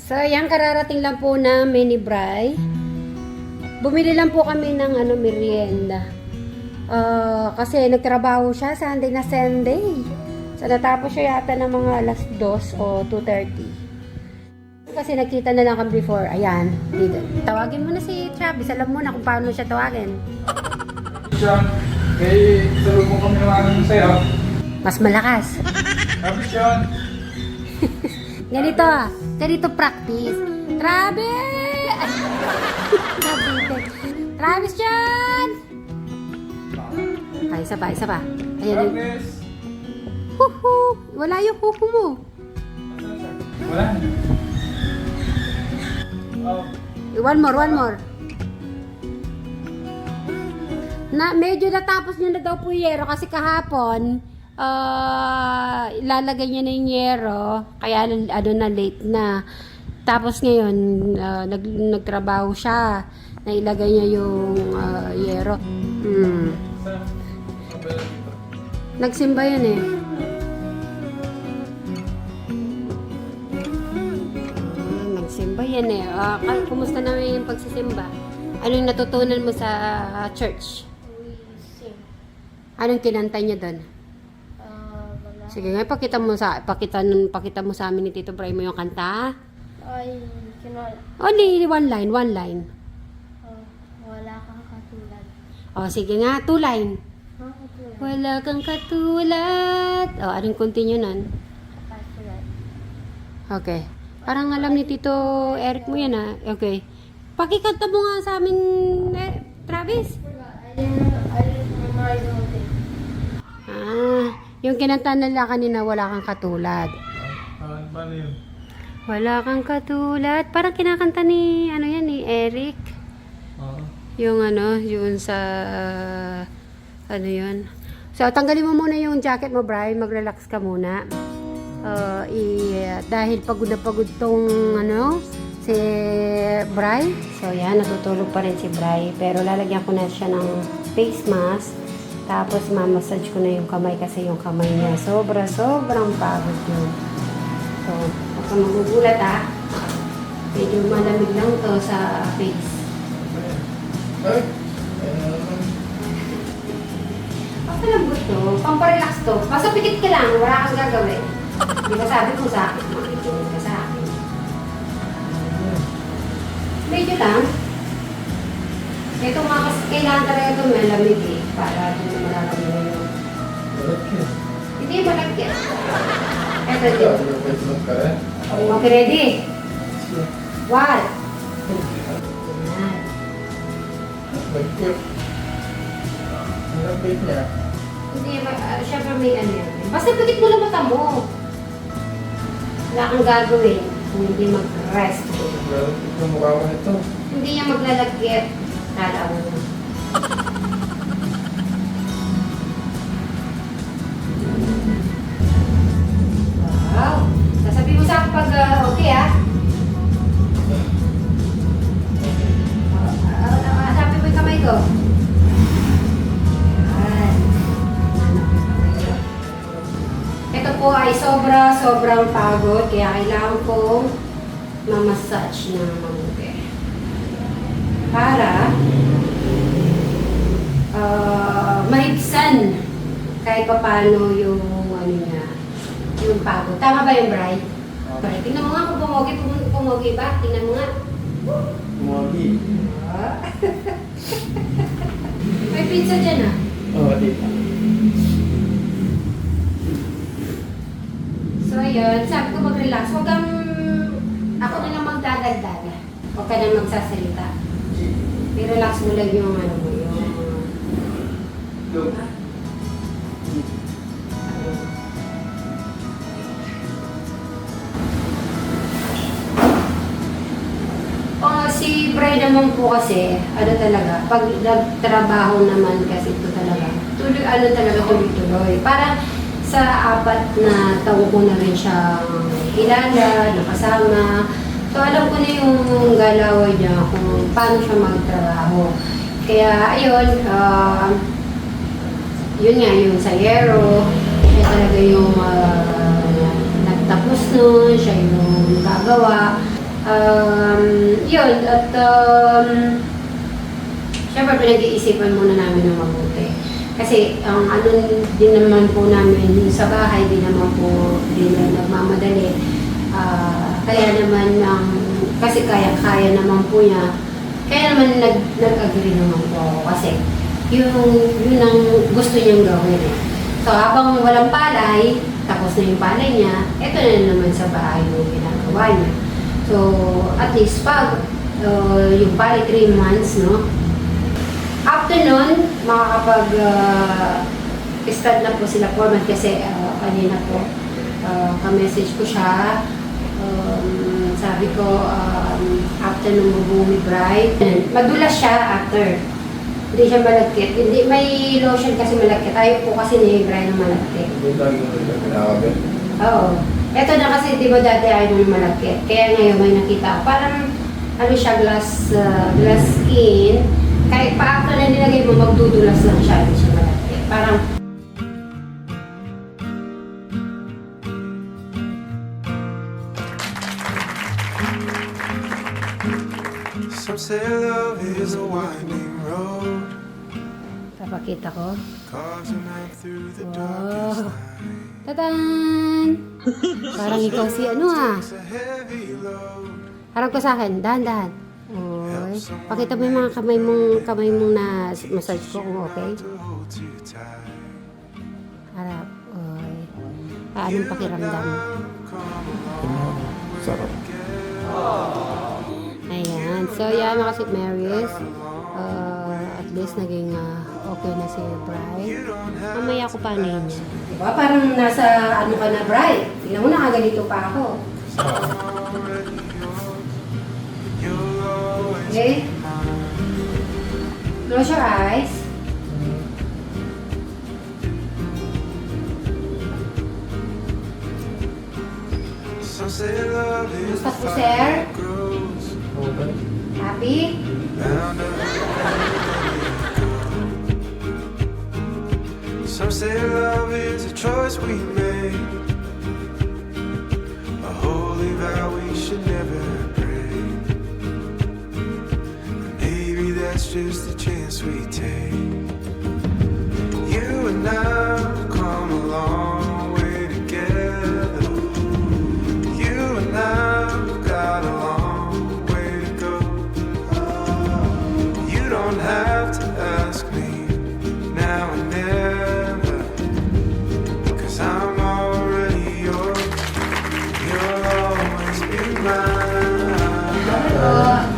So, ayan, kararating lang po namin ni Bri. Bumili lang po kami ng merienda. Kasi nagtrabaho siya Sunday na Sunday. So, natapos siya yata ng mga alas 2 o 2:30. Kasi nakita na lang kami before. Ayan, dito. Tawagin mo na si Travis. Alam mo na kung paano siya tawagin. John, kay salubong kami ng aming sa'yo. Mas malakas. Travis John. Ganito practice. Travis! Travis John! Ay, isa pa. Ayan yung... Travis. Huhu! Wala yung huhu mo. Wala. Oh. One more. Medyo natapos niya na daw po yung yero kasi kahapon, ilalagay niya na yung yero, kaya na late na. Tapos ngayon, nagtrabaho siya, na ilagay niya yung yero. Nagsimba yan eh. Nagsimba yan eh. Kumusta naman yung pagsisimba? Anong natutunan mo sa church? Anong kinanta niyo doon? Wala. Sige nga, pakita mo sa amin ni Tito Bri mo yung kanta. Ay, Only one line. wala kang katulad. O, sige nga, 2 line. Katulad. Wala kang katulad. O, anong continue nun? Katulad. Okay. Parang alam ni Tito Eric mo yan ah. Okay. Pakikanta mo nga sa amin, Travis. Yung kinanta nila kanina, wala kang katulad. Paano yun? Wala kang katulad. Parang kinakanta ni, ni Eric. Oo. Yung sa, yun. So, tanggalin mo muna yung jacket mo, Bri. Mag-relax ka muna. Dahil pagod na pagod tong, si Bri. So, yan, natutulog pa rin si Bri. Pero lalagyan ko na siya ng face mask. Tapos, mamassage ko na yung kamay kasi yung kamay niya sobrang pagod yun. So, huwag ka magugulat ha. Medyo malamig lang to sa face. Ay. Papalambot to. Pamparelax to. Basta pikit ka lang. Wala kang gagawin. Hindi ka sabi mo sa akin. Makikinig ka sa akin. Medyo lang. Ito nga kasi kailangan talaga ito malamig eh. Para hindi mo malalamig yun. Malagkit. Hindi malagkit. Ito din. Okay. Okay, ready? What? Yan. Malagkit. Malagkit niya. Hindi, syempre may yan. Basta pikit mo lang mata mo. Wala kang gagawin kung hindi mag-rest. Malagkit ng mukha ko nito. Hindi niya maglalagkit. Kala mo. Wow! Sasabihin mo sa akin pag okay ah. Sabi mo yung kamay ko. Yan. Ito po ay sobrang pagod kaya kailangan kong mamassage ng mabuti. Para maibsan kahit paano yung yung pagod. Tama ba yung Bri? Okay. Tingnan mo nga kung pumogi ba? Tingnan mo nga. Mogi. May pizza dyan ah. Oo, dito. So ayun, sabi ko mag-relax. Huwag kang, ako na lang magdadagdag. Huwag ka na magsasalita. I-relax mo lang yung mo, yung... Si Bri naman po kasi, talaga, pag nagtrabaho naman kasi ito talaga, tuloy-tuloy. Parang sa 4 na taon ko na rin siyang kilala, nakasama. So, alam ko na yung galawan niya kung paano siya magtrabaho. Kaya, ayun, yun nga, yung sayero, siya talaga yung nagtapos nun, siya yung gagawa. Yun, at syempre pinag-iisipan muna namin ng mabuti. Kasi ang ano din naman po namin yung sa bahay, din naman po din na nagmamadali. Kaya naman kasi kaya naman po niya. Kaya naman nag-agree naman po ako kasi yun ang gusto niyang gawin eh. So habang walang palay, tapos na yung palay niya, eto na naman sa bahay yung ginagawa niya. So at least pag yung palay 3 months, no? After nun, makakapag-start na po sila 4 months kasi kanina po ka-message ko siya. Sabi ko, after nung bubumi bright, madulas siya after. Hindi siya malagkit. Hindi, may lotion kasi malagkit. Ayaw po kasi ni Brian na malagkit. Oo. Ito na kasi, di ba dati ayaw nung malagkit. Kaya ngayon may nakita. Parang, ano siya, glass skin. Kahit pa after na nilagay mo, magdudulas lang siya. Hindi siya malagkit. Parang, Some say love is a winding road, papakita ko. carves a map through the Wow! darkest night. Tadan! Parang ikaw si ano ah. It's a heavy load. Harap ko sa akin. Dahan-dahan. Oy. Pakita mo yung mga kamay mong na massage ko kung okay. To hold you tight. Harap. Oy. Paanong pakiramdam? Sarap. Ayan. So, yan mga Sweet Marys. At least naging okay na si Bri. Mamaya ko paano niya. Diba? Parang nasa ano ka na, Bri. Tingnan mo, nakaganito pa ako. Okay? Close your eyes. Some say love is Gusto a po, fire sir? that grows Happy? round and round. Some say love is a choice we make, a holy vow we should never break. Maybe that's just the chance we take. You and I have come a long way together. You and I have got a long way to go. You don't have to ask me now and never, 'cause I'm already yours. You'll always be mine. Oh.